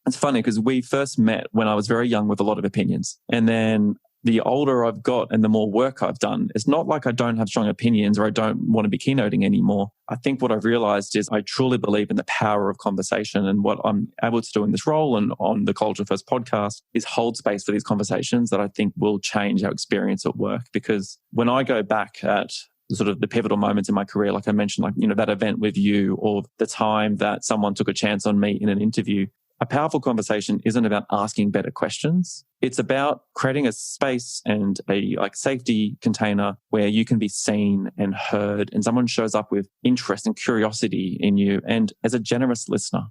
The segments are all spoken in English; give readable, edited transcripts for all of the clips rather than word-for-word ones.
It's funny because we first met when I was very young with a lot of opinions. And then the older I've got and the more work I've done, it's not like I don't have strong opinions or I don't want to be keynoting anymore. I think what I've realized is I truly believe in the power of conversation, and what I'm able to do in this role and on the Culture First podcast is hold space for these conversations that I think will change our experience at work. Because when I go back at sort of the pivotal moments in my career, like I mentioned, like, that event with you, or the time that someone took a chance on me in an interview, a powerful conversation isn't about asking better questions. It's about creating a space and a safety container where you can be seen and heard, and someone shows up with interest and curiosity in you and as a generous listener.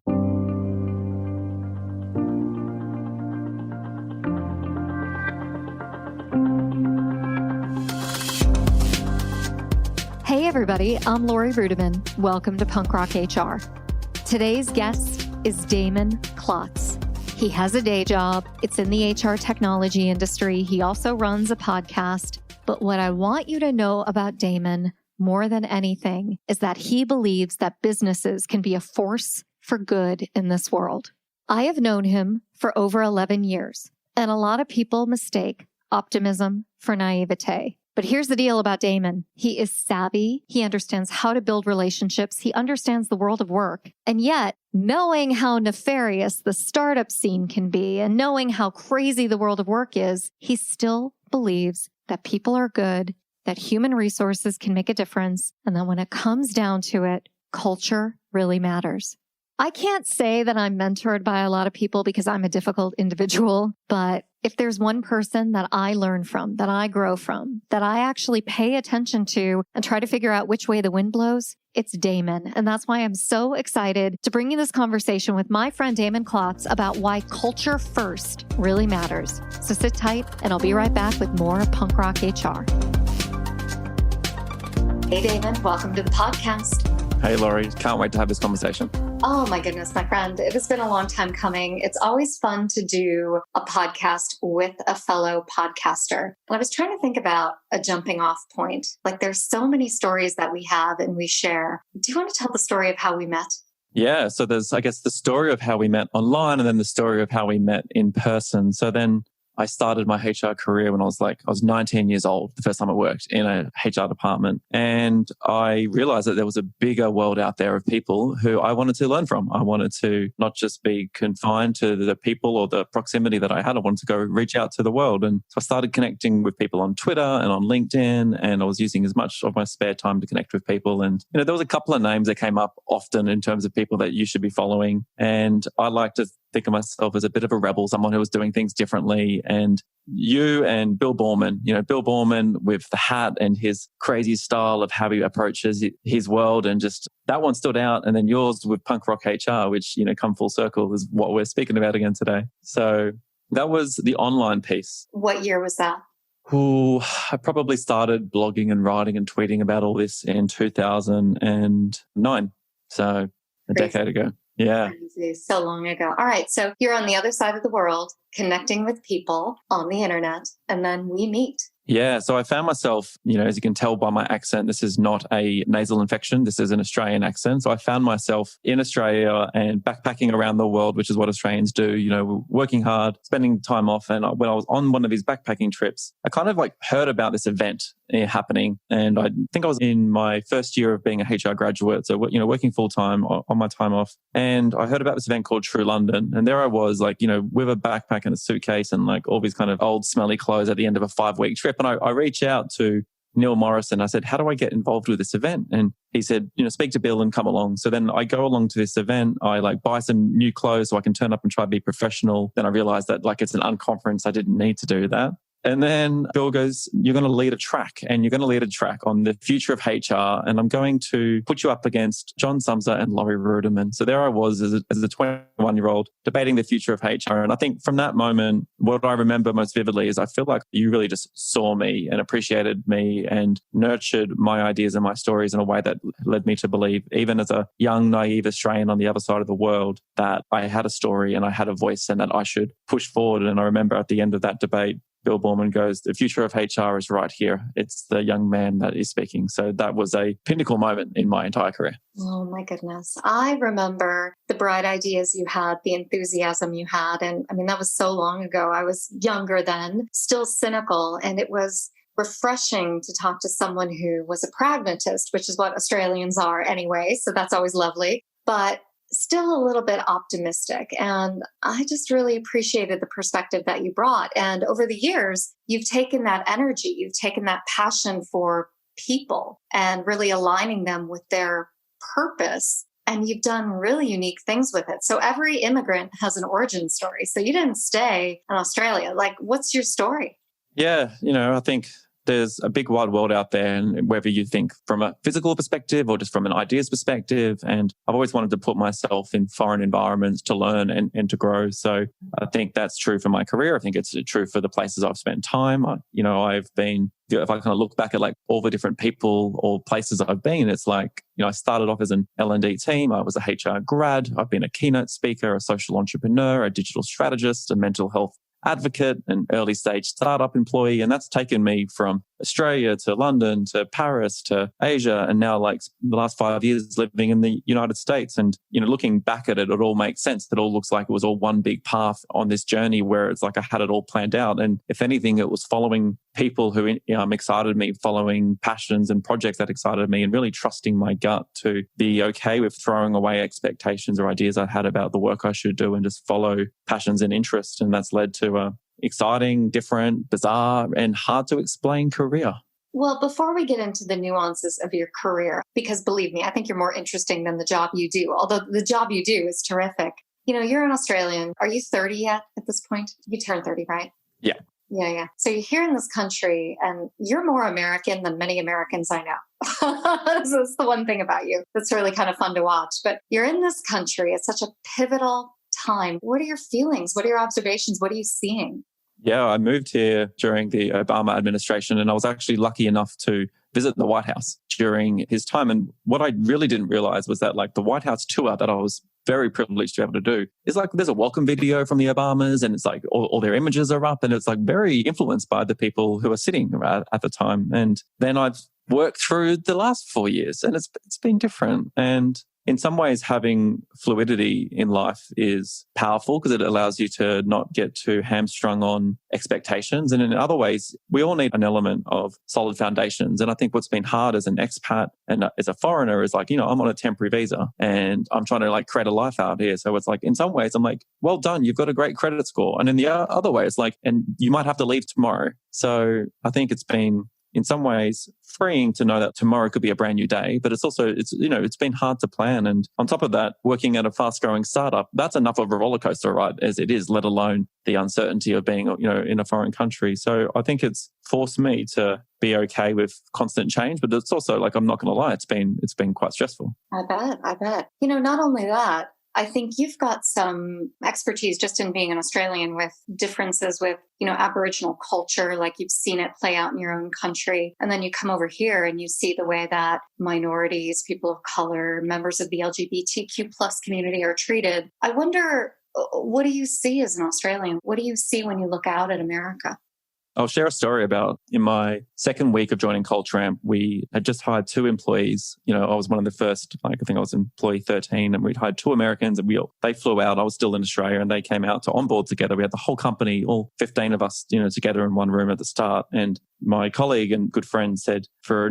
Hey everybody, I'm Lori Rudiman. Welcome to Punk Rock HR. Today's guest is Damon Klotz. He has a day job. It's in the HR technology industry. He also runs a podcast. But what I want you to know about Damon more than anything is that he believes that businesses can be a force for good in this world. I have known him for over 11 years, and a lot of people mistake optimism for naivete. But here's the deal about Damon. He is savvy. He understands how to build relationships. He understands the world of work. And yet, knowing how nefarious the startup scene can be and knowing how crazy the world of work is, he still believes that people are good, that human resources can make a difference, and that when it comes down to it, culture really matters. I can't say that I'm mentored by a lot of people because I'm a difficult individual, but if there's one person that I learn from, that I grow from, that I actually pay attention to and try to figure out which way the wind blows, it's Damon. And that's why I'm so excited to bring you this conversation with my friend Damon Klotz about why culture first really matters. So sit tight and I'll be right back with more Punk Rock HR. Hey Damon, welcome to the podcast. Hey Laurie, can't wait to have this conversation. Oh my goodness, my friend. It has been a long time coming. It's always fun to do a podcast with a fellow podcaster. And I was trying to think about a jumping off point. Like there's so many stories that we have and we share. Do you want to tell the story of how we met? Yeah. So there's, I guess, the story of how we met online and then the story of how we met in person. So then I started my HR career when I was 19 years old, the first time I worked in a HR department. And I realized that there was a bigger world out there of people who I wanted to learn from. I wanted to not just be confined to the people or the proximity that I had. I wanted to go reach out to the world. And so I started connecting with people on Twitter and on LinkedIn. And I was using as much of my spare time to connect with people. And, there was a couple of names that came up often in terms of people that you should be following. And I like to think of myself as a bit of a rebel, someone who was doing things differently. And you and Bill Boorman, Bill Boorman with the hat and his crazy style of how he approaches his world, and just that one stood out. And then yours with Punk Rock HR, which, come full circle, is what we're speaking about again today. So that was the online piece. What year was that? I probably started blogging and writing and tweeting about all this in 2009. So a decade ago. Yeah. Crazy. So long ago. All right. So you're on the other side of the world, connecting with people on the internet, and then we meet. Yeah. So I found myself, as you can tell by my accent, this is not a nasal infection. This is an Australian accent. So I found myself in Australia and backpacking around the world, which is what Australians do, working hard, spending time off. And when I was on one of these backpacking trips, I kind of heard about this event happening. And I think I was in my first year of being a HR graduate. So, working full time on my time off. And I heard about this event called True London. And there I was with a backpack and a suitcase and all these kind of old smelly clothes at the end of a 5-week trip. And I reached out to Neil Morrison. I said, how do I get involved with this event? And he said, speak to Bill and come along. So then I go along to this event. I buy some new clothes so I can turn up and try to be professional. Then I realized that it's an unconference. I didn't need to do that. And then Bill goes, you're going to lead a track on the future of HR. And I'm going to put you up against John Sumser and Laurie Rudiman. So there I was as a 21-year-old debating the future of HR. And I think from that moment, what I remember most vividly is I feel like you really just saw me and appreciated me and nurtured my ideas and my stories in a way that led me to believe, even as a young, naive Australian on the other side of the world, that I had a story and I had a voice and that I should push forward. And I remember at the end of that debate, Bill Borman goes, the future of HR is right here. It's the young man that is speaking. So that was a pinnacle moment in my entire career. Oh my goodness. I remember the bright ideas you had, the enthusiasm you had. And I mean, that was so long ago. I was younger then, still cynical. And it was refreshing to talk to someone who was a pragmatist, which is what Australians are anyway. So that's always lovely. But still a little bit optimistic. And I just really appreciated the perspective that you brought. And over the years, you've taken that energy, you've taken that passion for people and really aligning them with their purpose. And you've done really unique things with it. So every immigrant has an origin story. So you didn't stay in Australia. Like, what's your story? Yeah, I think there's a big wide world out there, and whether you think from a physical perspective or just from an ideas perspective. And I've always wanted to put myself in foreign environments to learn and to grow. So I think that's true for my career. I think it's true for the places I've spent time. I've been, if I kind of look back at like all the different people or places I've been, it's like, I started off as an L&D team. I was a HR grad. I've been a keynote speaker, a social entrepreneur, a digital strategist, a mental health advocate, an early stage startup employee. And that's taken me from Australia to London to Paris to Asia. And now like the last 5 years living in the United States. And, looking back at it, it all makes sense. It all looks like it was all one big path on this journey where it's like I had it all planned out. And if anything, it was following people who excited me, following passions and projects that excited me, and really trusting my gut to be okay with throwing away expectations or ideas I had about the work I should do and just follow passions and interests. And that's led to a exciting, different, bizarre, and hard to explain career. Well, before we get into the nuances of your career, because believe me, I think you're more interesting than the job you do, although the job you do is terrific. You're an Australian. Are you 30 yet at this point? You turned 30, right? Yeah. Yeah. So you're here in this country and you're more American than many Americans I know. So that's the one thing about you that's really kind of fun to watch. But you're in this country at such a pivotal time. What are your feelings? What are your observations? What are you seeing? Yeah, I moved here during the Obama administration, and I was actually lucky enough to visit the White House during his time. And what I really didn't realize was that like the White House tour that I was very privileged to be able to do is like there's a welcome video from the Obamas, and it's like all their images are up, and it's like very influenced by the people who are sitting at the time. And then I've worked through the last 4 years, and it's been different. And in some ways, having fluidity in life is powerful because it allows you to not get too hamstrung on expectations. And in other ways, we all need an element of solid foundations. And I think what's been hard as an expat and as a foreigner is like, I'm on a temporary visa and I'm trying to like create a life out here. So it's like, in some ways, I'm like, well done, you've got a great credit score. And in the other way, it's like, and you might have to leave tomorrow. So I think it's been, in some ways, freeing to know that tomorrow could be a brand new day, but it's also, it's been hard to plan. And on top of that, working at a fast growing startup, that's enough of a roller coaster ride as it is, let alone the uncertainty of being, in a foreign country. So I think it's forced me to be okay with constant change, but it's also like, I'm not going to lie, it's been quite stressful. I bet. Not only that, I think you've got some expertise just in being an Australian with differences with, Aboriginal culture, like you've seen it play out in your own country. And then you come over here and you see the way that minorities, people of color, members of the LGBTQ plus community are treated. I wonder, what do you see as an Australian? What do you see when you look out at America? I'll share a story about in my second week of joining Culturamp, we had just hired 2 employees. I was one of the first, I think I was employee 13, and we'd hired 2 Americans, and they flew out. I was still in Australia, and they came out to onboard together. We had the whole company, all 15 of us, together in one room at the start. And my colleague and good friend said, for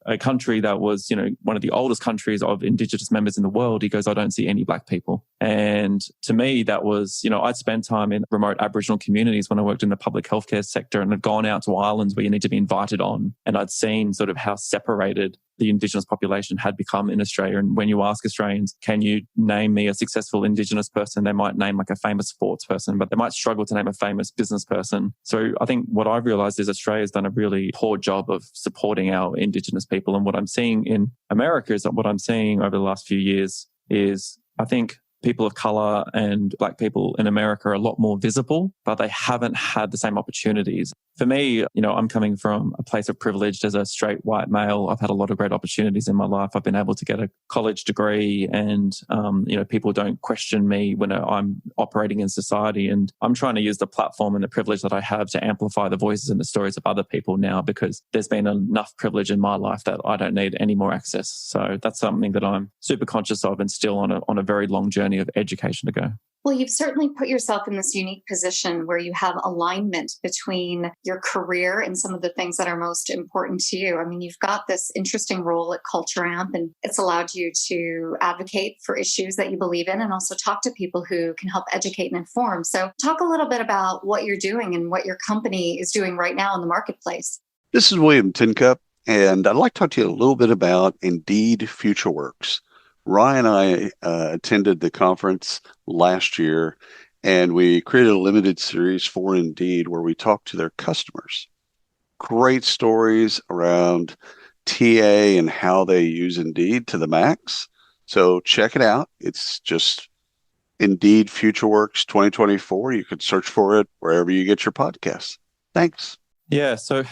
a country that was, one of the oldest countries of Indigenous members in the world, he goes, I don't see any Black people. And to me, that was, I'd spent time in remote Aboriginal communities when I worked in the public healthcare sector, and had gone out to islands where you need to be invited on. And I'd seen sort of how separated the Indigenous population had become in Australia. And when you ask Australians, can you name me a successful Indigenous person? They might name like a famous sports person, but they might struggle to name a famous business person. So I think what I've realized is Australia's done a really poor job of supporting our Indigenous people. And what I'm seeing in America is that what I'm seeing over the last few years is, I think, people of color and Black people in America are a lot more visible, but they haven't had the same opportunities. For me, I'm coming from a place of privilege as a straight white male. I've had a lot of great opportunities in my life. I've been able to get a college degree and, people don't question me when I'm operating in society. And I'm trying to use the platform and the privilege that I have to amplify the voices and the stories of other people now, because there's been enough privilege in my life that I don't need any more access. So that's something that I'm super conscious of and still on a very long journey of education to go. Well, you've certainly put yourself in this unique position where you have alignment between your career and some of the things that are most important to you. I mean, you've got this interesting role at Culture Amp, and it's allowed you to advocate for issues that you believe in and also talk to people who can help educate and inform. So talk a little bit about what you're doing and what your company is doing right now in the marketplace. This is William Tincup, and I'd like to talk to you a little bit about Indeed FutureWorks. Ryan and I attended the conference last year, and we created a limited series for Indeed where we talked to their customers. Great stories around TA and how they use Indeed to the max. So check it out. It's just Indeed FutureWorks 2024. You could search for it wherever you get your podcasts. Thanks. Yeah. So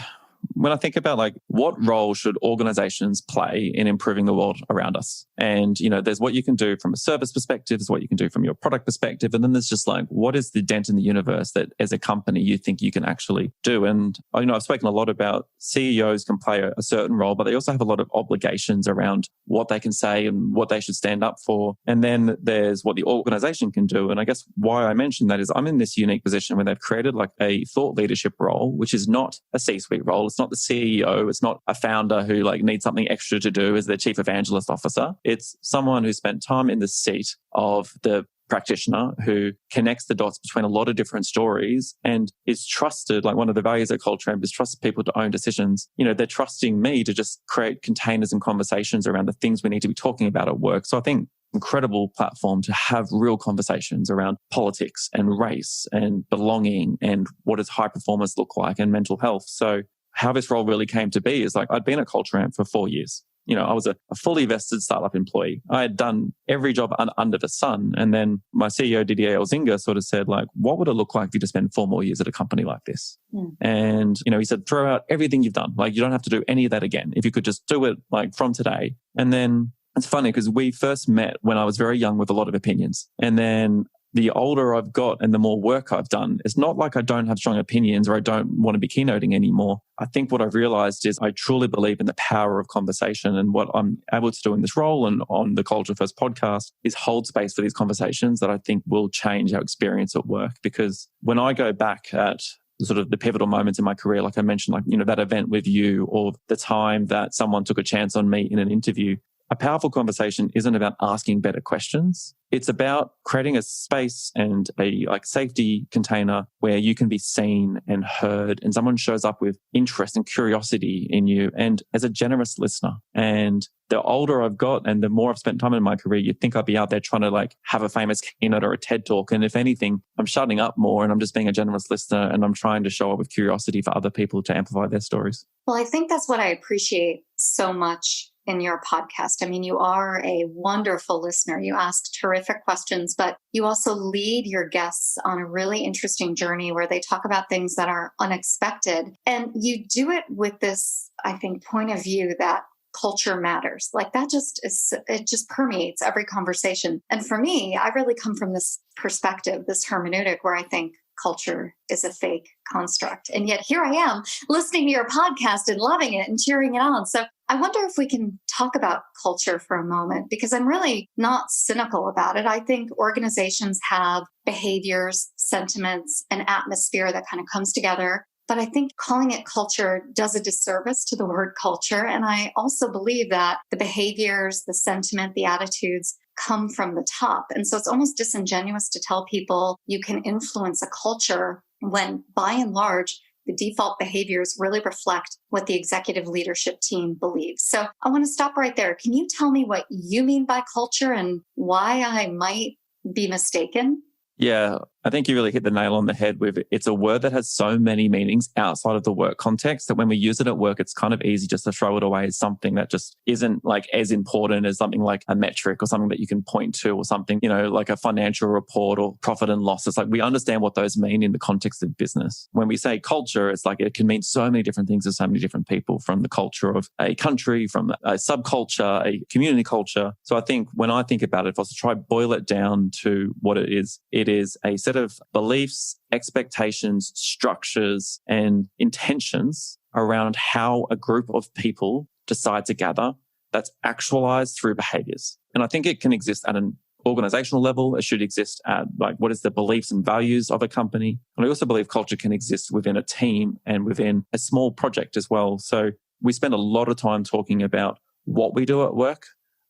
when I think about what role should organizations play in improving the world around us? And, there's what you can do from a service perspective, there's what you can do from your product perspective. And then there's just what is the dent in the universe that as a company you think you can actually do? And, I've spoken a lot about CEOs can play a certain role, but they also have a lot of obligations around what they can say and what they should stand up for. And then there's what the organization can do. And I guess why I mentioned that is I'm in this unique position where they've created a thought leadership role, which is not a C-suite role. It's not the CEO. It's not a founder who needs something extra to do as their chief evangelist officer. It's someone who spent time in the seat of the practitioner who connects the dots between a lot of different stories and is trusted. One of the values at Culture Amp is trust people to own decisions. They're trusting me to just create containers and conversations around the things we need to be talking about at work. So I think incredible platform to have real conversations around politics and race and belonging and what does high performance look like and mental health. So how this role really came to be is I'd been at Culture Amp for 4 years. I was a fully vested startup employee. I had done every job under the sun. And then my CEO, Didier Elzinga, sort of said, what would it look like if you just spend 4 more years at a company like this? And, he said, throw out everything you've done. You don't have to do any of that again. If you could just do it from today. And then it's funny because we first met when I was very young with a lot of opinions. And then the older I've got and the more work I've done, it's not like I don't have strong opinions or I don't want to be keynoting anymore. I think what I've realized is I truly believe in the power of conversation, and what I'm able to do in this role and on the Culture First podcast is hold space for these conversations that I think will change our experience at work. Because when I go back at sort of the pivotal moments in my career, like I mentioned, that event with you or the time that someone took a chance on me in an interview, a powerful conversation isn't about asking better questions. It's about creating a space and a safety container where you can be seen and heard and someone shows up with interest and curiosity in you and as a generous listener. And the older I've got and the more I've spent time in my career, you'd think I'd be out there trying to have a famous keynote or a TED talk. And if anything, I'm shutting up more and I'm just being a generous listener and I'm trying to show up with curiosity for other people to amplify their stories. Well, I think that's what I appreciate so much in your podcast. I mean, you are a wonderful listener. You ask terrific questions, but you also lead your guests on a really interesting journey where they talk about things that are unexpected. And you do it with this, I think, point of view that culture matters. That it just permeates every conversation. And for me, I really come from this perspective, this hermeneutic where I think culture is a fake construct. And yet here I am listening to your podcast and loving it and cheering it on. So I wonder if we can talk about culture for a moment, because I'm really not cynical about it. I think organizations have behaviors, sentiments, and atmosphere that kind of comes together. But I think calling it culture does a disservice to the word culture. And I also believe that the behaviors, the sentiment, the attitudes come from the top. And so it's almost disingenuous to tell people you can influence a culture when, by and large, the default behaviors really reflect what the executive leadership team believes. So I want to stop right there. Can you tell me what you mean by culture and why I might be mistaken? Yeah, I think you really hit the nail on the head with it. It's a word that has so many meanings outside of the work context that when we use it at work, it's kind of easy just to throw it away as something that just isn't like as important as something like a metric or something that you can point to or something, like a financial report or profit and loss. It's like we understand what those mean in the context of business. When we say culture, it's like it can mean so many different things to so many different people, from the culture of a country, from a subculture, a community culture. So I think when I think about it, if I was to try boil it down to what it is a set of beliefs, expectations, structures, and intentions around how a group of people decide to gather that's actualized through behaviors. And I think it can exist at an organizational level. It should exist at what is the beliefs and values of a company. And I also believe culture can exist within a team and within a small project as well. So we spend a lot of time talking about what we do at work.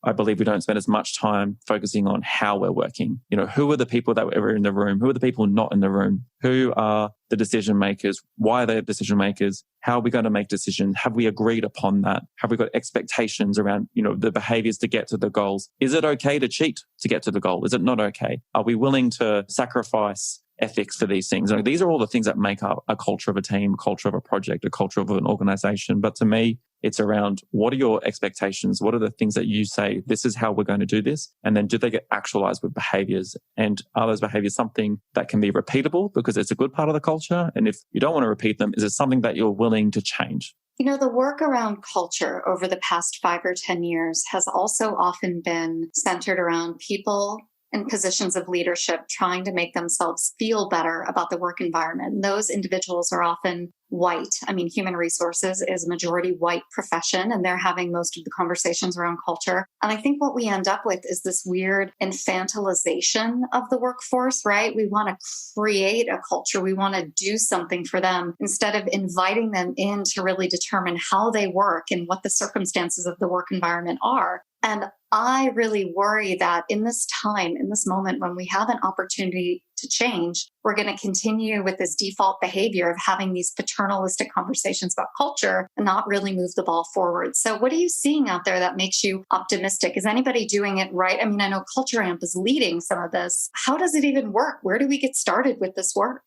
I believe we don't spend as much time focusing on how we're working. Who are the people that were in the room? Who are the people not in the room? Who are the decision makers? Why are they decision makers? How are we going to make decisions? Have we agreed upon that? Have we got expectations around, the behaviors to get to the goals? Is it okay to cheat to get to the goal? Is it not okay? Are we willing to sacrifice ethics for these things? These are all the things that make up a culture of a team, a culture of a project, a culture of an organization. But to me, it's around what are your expectations? What are the things that you say, this is how we're going to do this? And then do they get actualized with behaviors? And are those behaviors something that can be repeatable because it's a good part of the culture? And if you don't want to repeat them, is it something that you're willing to change? The work around culture over the past 5 or 10 years has also often been centered around people in positions of leadership trying to make themselves feel better about the work environment. And those individuals are often white. Human resources is a majority white profession, and they're having most of the conversations around culture. And I think what we end up with is this weird infantilization of the workforce, right? We want to create a culture. We want to do something for them instead of inviting them in to really determine how they work and what the circumstances of the work environment are. And I really worry that in this time, in this moment, when we have an opportunity to change, we're going to continue with this default behavior of having these paternalistic conversations about culture and not really move the ball forward. So what are you seeing out there that makes you optimistic? Is anybody doing it right? I know Culture Amp is leading some of this. How does it even work? Where do we get started with this work?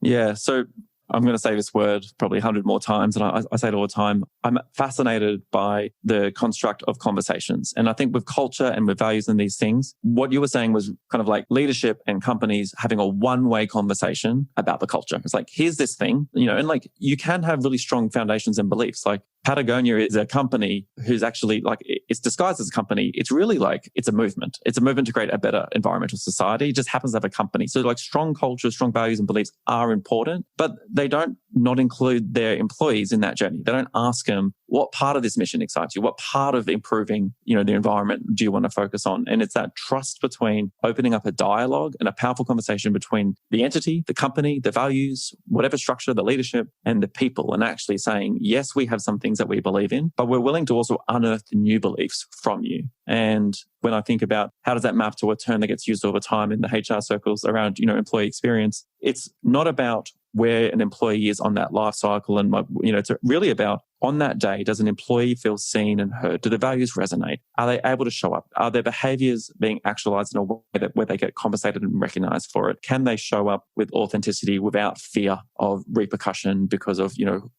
Yeah, so I'm going to say this word probably 100 more times, and I say it all the time. I'm fascinated by the construct of conversations. And I think with culture and with values and these things, what you were saying was kind of like leadership and companies having a one-way conversation about the culture. It's like, here's this thing, and you can have really strong foundations and beliefs. Like Patagonia is a company who's actually it's disguised as a company. It's really it's a movement. It's a movement to create a better environmental society. It just happens to have a company. So strong culture, strong values and beliefs are important, but they don't not include their employees in that journey. They don't ask them, what part of this mission excites you? What part of improving, the environment do you want to focus on? And it's that trust between opening up a dialogue and a powerful conversation between the entity, the company, the values, whatever structure, the leadership, and the people, and actually saying, yes, we have some things that we believe in, but we're willing to also unearth the new beliefs from you. And when I think about how does that map to a term that gets used all the time in the HR circles around, employee experience, it's not about where an employee is on that life cycle. And, it's really about on that day, does an employee feel seen and heard? Do the values resonate? Are they able to show up? Are their behaviors being actualized in a way where they get compensated and recognized for it? Can they show up with authenticity without fear of repercussion because of,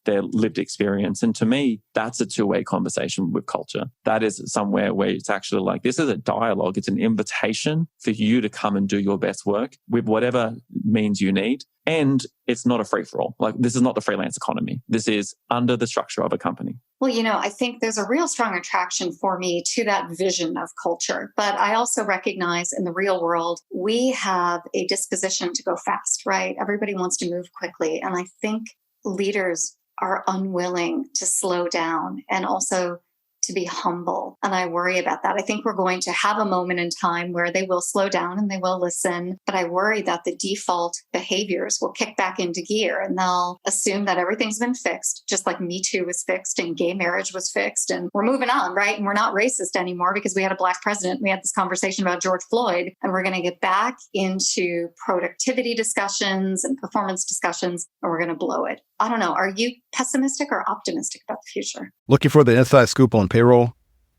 their lived experience? And to me, that's a two-way conversation with culture. That is somewhere where it's actually this is a dialogue. It's an invitation for you to come and do your best work with whatever means you need. And it's not a free-for-all. This is not the freelance economy. This is under the structure of a company. Well, I think there's a real strong attraction for me to that vision of culture. But I also recognize in the real world, we have a disposition to go fast, right? Everybody wants to move quickly. And I think leaders are unwilling to slow down and also to be humble. And I worry about that. I think we're going to have a moment in time where they will slow down and they will listen. But I worry that the default behaviors will kick back into gear and they'll assume that everything's been fixed, just like Me Too was fixed and gay marriage was fixed. And we're moving on, right? And we're not racist anymore because we had a Black president. We had this conversation about George Floyd, and we're going to get back into productivity discussions and performance discussions, and we're going to blow it. I don't know. Are you pessimistic or optimistic about the future? Looking for the inside scoop on payroll?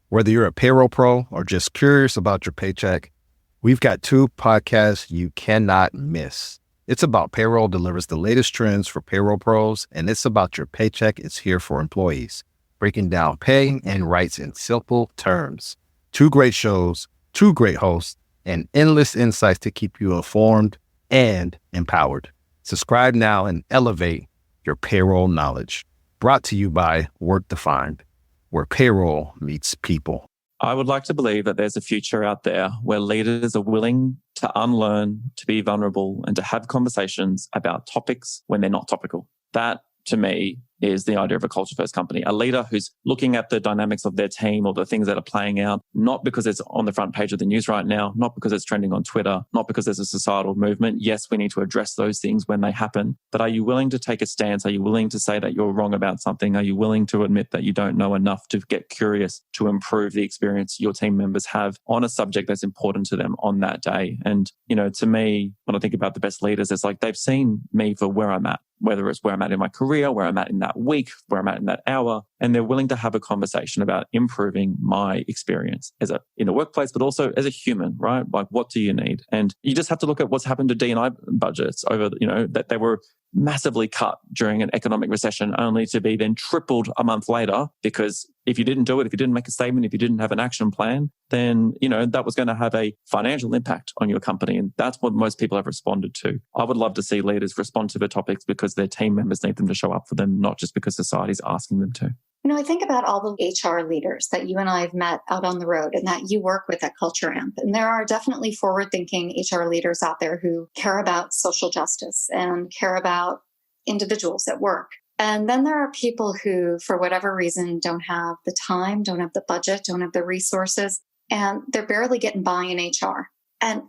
Whether you're a payroll pro or just curious about your paycheck, we've got two podcasts you cannot miss. It's about payroll delivers the latest trends for payroll pros, and it's about your paycheck is here for employees, breaking down pay and rights in simple terms. 2 great shows, 2 great hosts, and endless insights to keep you informed and empowered. Subscribe now and elevate your payroll knowledge. Brought to you by Work Defined, where payroll meets people. I would like to believe that there's a future out there where leaders are willing to unlearn, to be vulnerable, and to have conversations about topics when they're not topical. That, to me, is the idea of a culture-first company. A leader who's looking at the dynamics of their team or the things that are playing out, not because it's on the front page of the news right now, not because it's trending on Twitter, not because there's a societal movement. Yes, we need to address those things when they happen. But are you willing to take a stance? Are you willing to say that you're wrong about something? Are you willing to admit that you don't know enough to get curious to improve the experience your team members have on a subject that's important to them on that day? And, to me, when I think about the best leaders, it's like they've seen me for where I'm at, whether it's where I'm at in my career, where I'm at in that week, where I'm at in that hour, and they're willing to have a conversation about improving my experience in the workplace, but also as a human, right? Like, what do you need? And you just have to look at what's happened to D&I budgets over, that they were massively cut during an economic recession, only to be then tripled a month later, because if you didn't do it, if you didn't make a statement, if you didn't have an action plan, then, that was going to have a financial impact on your company. And that's what most people have responded to. I would love to see leaders respond to the topics because their team members need them to show up for them, not just because society's asking them to. I think about all the HR leaders that you and I have met out on the road and that you work with at Culture Amp. And there are definitely forward-thinking HR leaders out there who care about social justice and care about individuals at work. And then there are people who, for whatever reason, don't have the time, don't have the budget, don't have the resources, and they're barely getting by in HR. And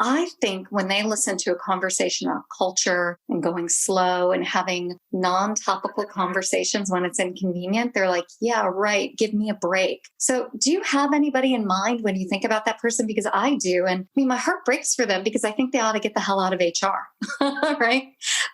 I think when they listen to a conversation about culture and going slow and having non-topical conversations when it's inconvenient, they're like, yeah, right, give me a break. So do you have anybody in mind when you think about that person? Because I do. And my heart breaks for them because I think they ought to get the hell out of HR, right?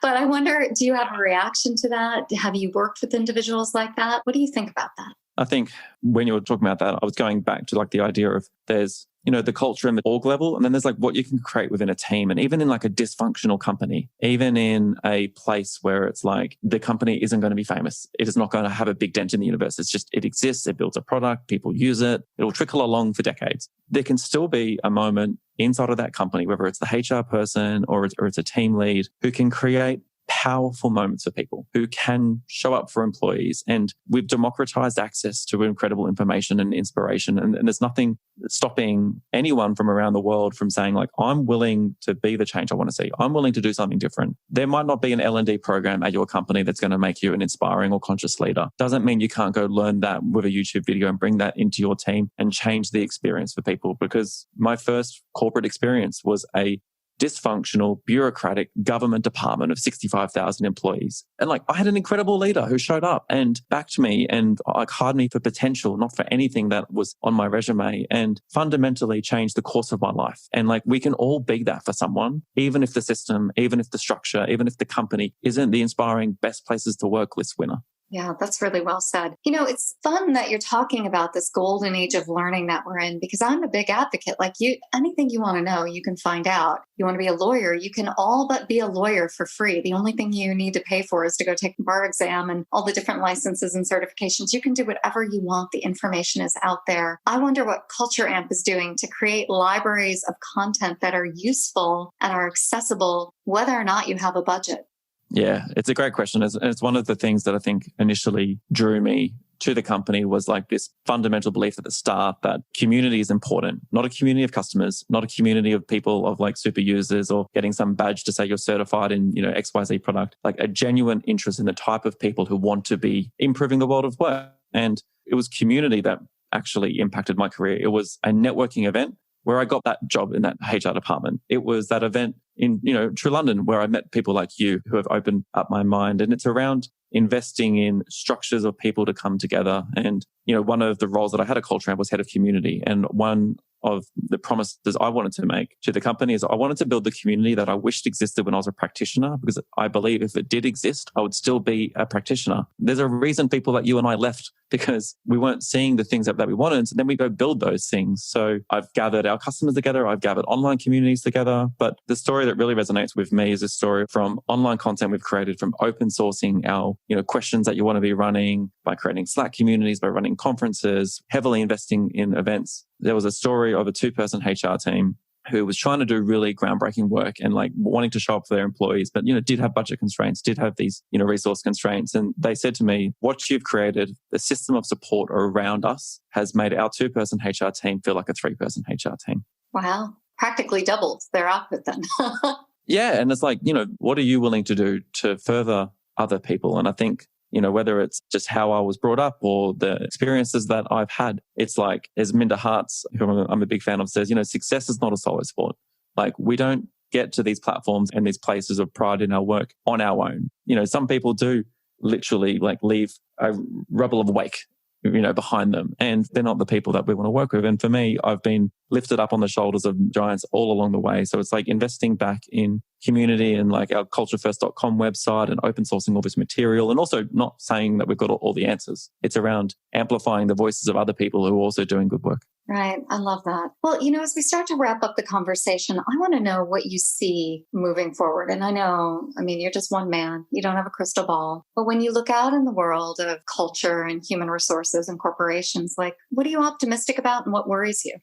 But I wonder, do you have a reaction to that? Have you worked with individuals like that? What do you think about that? I think when you were talking about that, I was going back to the idea of there's, the culture and the org level, and then there's what you can create within a team. And even in a dysfunctional company, even in a place where it's the company isn't going to be famous, it is not going to have a big dent in the universe. It's just, it exists, it builds a product, people use it, it'll trickle along for decades. There can still be a moment inside of that company, whether it's the HR person or it's a team lead, who can create powerful moments for people, who can show up for employees. And we've democratized access to incredible information and inspiration. And there's nothing stopping anyone from around the world from saying I'm willing to be the change I want to see. I'm willing to do something different. There might not be an L&D program at your company that's going to make you an inspiring or conscious leader. Doesn't mean you can't go learn that with a YouTube video and bring that into your team and change the experience for people. Because my first corporate experience was a dysfunctional, bureaucratic government department of 65,000 employees. And I had an incredible leader who showed up and backed me and hired me for potential, not for anything that was on my resume, and fundamentally changed the course of my life. And we can all be that for someone, even if the system, even if the structure, even if the company isn't the inspiring best places to work list winner. Yeah, that's really well said. It's fun that you're talking about this golden age of learning that we're in, because I'm a big advocate. Anything you want to know, you can find out. You want to be a lawyer, you can all but be a lawyer for free. The only thing you need to pay for is to go take the bar exam and all the different licenses and certifications. You can do whatever you want. The information is out there. I wonder what Culture Amp is doing to create libraries of content that are useful and are accessible, whether or not you have a budget. Yeah, it's a great question. It's one of the things that I think initially drew me to the company was this fundamental belief at the start that community is important, not a community of customers, not a community of people of super users or getting some badge to say you're certified in, XYZ product, a genuine interest in the type of people who want to be improving the world of work. And it was community that actually impacted my career. It was a networking event where I got that job in that HR department. It was that event in, True London where I met people like you who have opened up my mind. And it's around investing in structures of people to come together. And, one of the roles that I had at Culture Amp was head of community. And one of the promises I wanted to make to the company is I wanted to build the community that I wished existed when I was a practitioner, because I believe if it did exist, I would still be a practitioner. There's a reason people like you and I left, because we weren't seeing the things that we wanted. So then we go build those things. So I've gathered our customers together. I've gathered online communities together. But the story that really resonates with me is a story from online content we've created, from open sourcing our, questions that you want to be running, by creating Slack communities, by running conferences, heavily investing in events. There was a story of a 2-person HR team who was trying to do really groundbreaking work and wanting to show up for their employees, but, did have budget constraints, did have these, resource constraints. And they said to me, what you've created, the system of support around us has made our 2-person HR team feel like a 3-person HR team. Wow. Practically doubled their output then. Yeah. And it's what are you willing to do to further other people? And I think, whether it's just how I was brought up or the experiences that I've had, it's as Minda Harts, who I'm a big fan of, says, success is not a solo sport. We don't get to these platforms and these places of pride in our work on our own. Some people do literally leave a rubble of wake, behind them, and they're not the people that we want to work with. And for me, I've been lifted up on the shoulders of giants all along the way. So it's investing back in community and our culturefirst.com website and open sourcing all this material, and also not saying that we've got all the answers. It's around amplifying the voices of other people who are also doing good work. Right. I love that. Well, as we start to wrap up the conversation, I want to know what you see moving forward. And you're just one man. You don't have a crystal ball. But when you look out in the world of culture and human resources and corporations, what are you optimistic about and what worries you?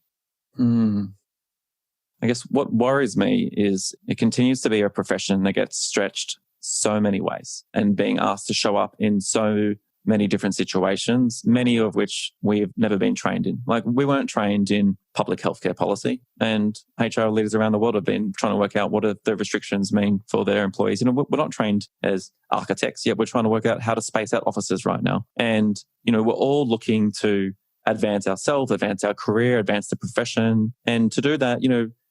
I guess what worries me is it continues to be a profession that gets stretched so many ways and being asked to show up in so many different situations, many of which we've never been trained in. We weren't trained in public healthcare policy, and HR leaders around the world have been trying to work out what do the restrictions mean for their employees. We're not trained as architects yet. We're trying to work out how to space out offices right now. And, we're all looking to advance ourselves, advance our career, advance the profession. And to do that,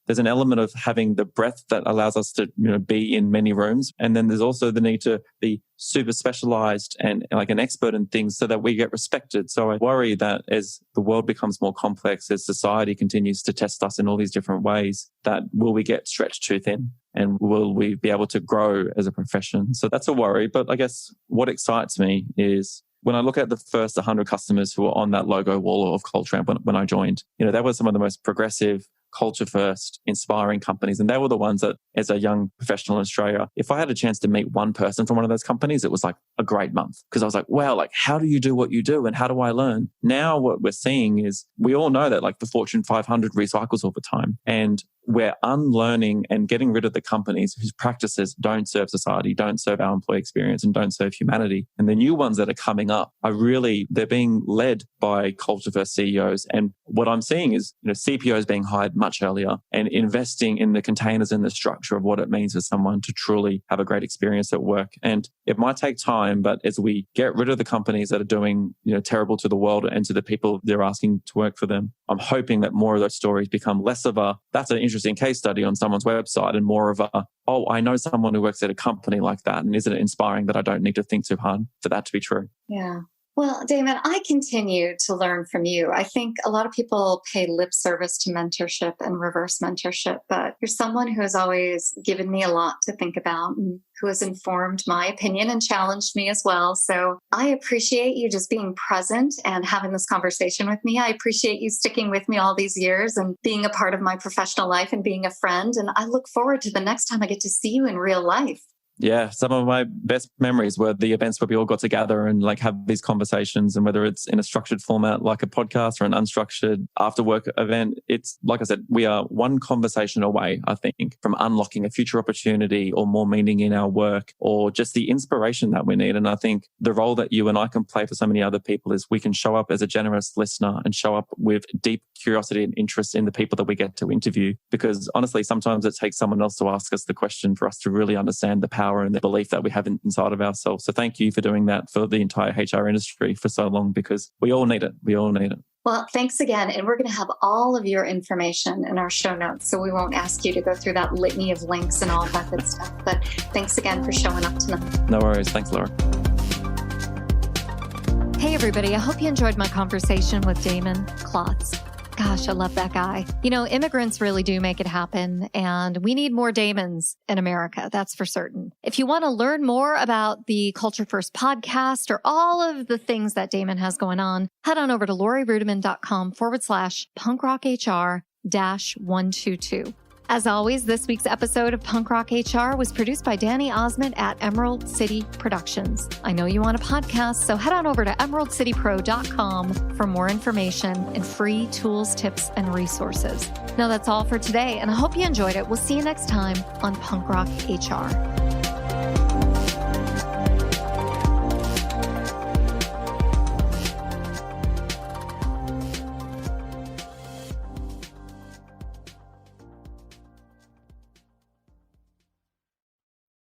there's an element of having the breadth that allows us to, be in many rooms. And then there's also the need to be super specialized and an expert in things so that we get respected. So I worry that as the world becomes more complex, as society continues to test us in all these different ways, that will we get stretched too thin? And will we be able to grow as a profession? So that's a worry. But I guess what excites me is when I look at the first 100 customers who were on that logo wall of Culture when I joined, they were some of the most progressive, culture first, inspiring companies. And they were the ones that, as a young professional in Australia, if I had a chance to meet one person from one of those companies, it was a great month. Because I was wow, how do you do what you do? And how do I learn? Now what we're seeing is we all know that the Fortune 500 recycles all the time. And we're unlearning and getting rid of the companies whose practices don't serve society, don't serve our employee experience, and don't serve humanity. And the new ones that are coming up are they're being led by culture first CEOs. And what I'm seeing is, CPOs being hired much earlier and investing in the containers and the structure of what it means for someone to truly have a great experience at work. And it might take time, but as we get rid of the companies that are doing, terrible to the world and to the people they're asking to work for them, I'm hoping that more of those stories become less of that's an interesting case study on someone's website and more of I know someone who works at a company like that. And isn't it inspiring that I don't need to think too hard for that to be true? Yeah. Well, Damon, I continue to learn from you. I think a lot of people pay lip service to mentorship and reverse mentorship, but you're someone who has always given me a lot to think about and who has informed my opinion and challenged me as well. So I appreciate you just being present and having this conversation with me. I appreciate you sticking with me all these years and being a part of my professional life and being a friend. And I look forward to the next time I get to see you in real life. Yeah, some of my best memories were the events where we all got together and have these conversations, and whether it's in a structured format like a podcast or an unstructured after work event, it's like I said, we are one conversation away, I think, from unlocking a future opportunity or more meaning in our work or just the inspiration that we need. And I think the role that you and I can play for so many other people is we can show up as a generous listener and show up with deep curiosity and interest in the people that we get to interview. Because honestly, sometimes it takes someone else to ask us the question for us to really understand the power and the belief that we have inside of ourselves. So thank you for doing that for the entire HR industry for so long, because we all need it. We all need it. Well, thanks again. And we're going to have all of your information in our show notes. So we won't ask you to go through that litany of links and all that good stuff. But thanks again for showing up tonight. No worries. Thanks, Laura. Hey, everybody. I hope you enjoyed my conversation with Damon Klotz. Gosh, I love that guy. You know, immigrants really do make it happen, and we need more Damons in America. That's for certain. If you want to learn more about the Culture First podcast or all of the things that Damon has going on, head on over to lorirudiman.com/punkrockhr-122. As always, this week's episode of Punk Rock HR was produced by Danny Osmond at Emerald City Productions. I know you want a podcast, so head on over to emeraldcitypro.com for more information and free tools, tips, and resources. Now that's all for today, and I hope you enjoyed it. We'll see you next time on Punk Rock HR.